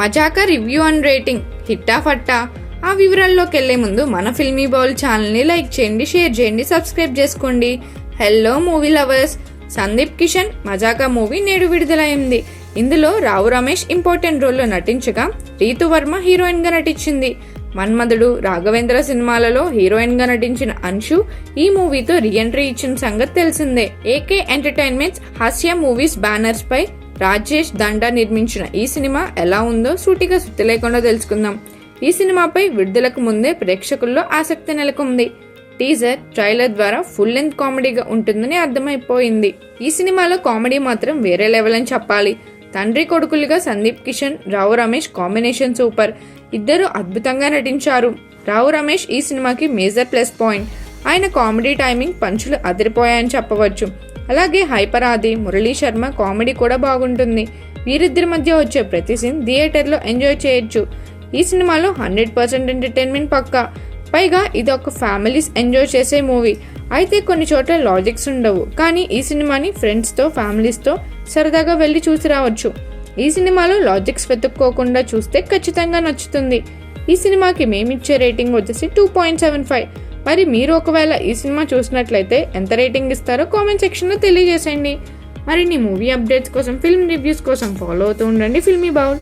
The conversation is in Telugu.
మజాకా రివ్యూ అండ్ రేటింగ్ హిట్టా ఫట్టా? ఆ వివరాల్లోకి వెళ్లే ముందు మన ఫిల్మీ బౌల్ ఛానల్ని లైక్ చేయండి, షేర్ చేయండి, సబ్స్క్రైబ్ చేసుకోండి. Hello movie lovers, Sandeep Kishan Mazaka movie నేడు విడుదలైంది. ఇందులో రావు రమేష్ ఇంపార్టెంట్ రోల్లో నటించగా రీతు వర్మ హీరోయిన్ గా నటించింది. మన్మధుడు, రాఘవేంద్ర సినిమాలలో హీరోయిన్ గా నటించిన అంశు ఈ మూవీతో రీఎంట్రీ ఇచ్చిన సంగతి తెలిసిందే. ఏకే ఎంటర్టైన్మెంట్స్ హాస్య మూవీస్ బ్యానర్స్ పై రాజేష్ దండా నిర్మించిన ఈ సినిమా ఎలా ఉందో సూటిగా సుత్తి లేకుండా తెలుసుకుందాం. ఈ సినిమాపై విడుదలకు ముందే ప్రేక్షకుల్లో ఆసక్తి నెలకొంది. టీజర్, ట్రైలర్ ద్వారా ఫుల్ లెంత్ కామెడీగా ఉంటుందని అర్థమైపోయింది. ఈ సినిమాలో కామెడీ మాత్రం వేరే లెవెల్ అని చెప్పాలి. తండ్రి కొడుకులుగా సందీప్ కిషన్, రావు రమేష్ కాంబినేషన్ సూపర్. ఇద్దరు అద్భుతంగా నటించారు. రావు రమేష్ ఈ సినిమాకి మేజర్ ప్లస్ పాయింట్. ఆయన కామెడీ టైమింగ్ పంచులు అదిరిపోయాయని చెప్పవచ్చు. అలాగే హైపర్ ఆది, మురళీ శర్మ కామెడీ కూడా బాగుంటుంది. వీరిద్దరి మధ్య వచ్చే ప్రతి సీన్ థియేటర్లో ఎంజాయ్ చేయొచ్చు. ఈ సినిమాలో 100% ఎంటర్టైన్మెంట్ పక్కా. పైగా ఇది ఒక ఫ్యామిలీస్ ఎంజాయ్ చేసే మూవీ. అయితే కొన్ని చోట్ల లాజిక్స్ ఉండవు, కానీ ఈ సినిమాని ఫ్రెండ్స్తో, ఫ్యామిలీస్తో సరదాగా వెళ్ళి చూసి రావచ్చు. ఈ సినిమాలో లాజిక్స్ వెతుక్కోకుండా చూస్తే ఖచ్చితంగా నచ్చుతుంది. ఈ సినిమాకి మేమిచ్చే రేటింగ్ వచ్చేసి 2.75. మరి మీరు ఒకవేళ ఈ సినిమా చూసినట్లయితే ఎంత రేటింగ్ ఇస్తారో కామెంట్ సెక్షన్లో తెలియజేసేయండి. మరిన్ని మూవీ అప్డేట్స్ కోసం, ఫిల్మ్ రివ్యూస్ కోసం ఫాలో అవుతూ ఉండండి ఫిల్మీ బౌల్.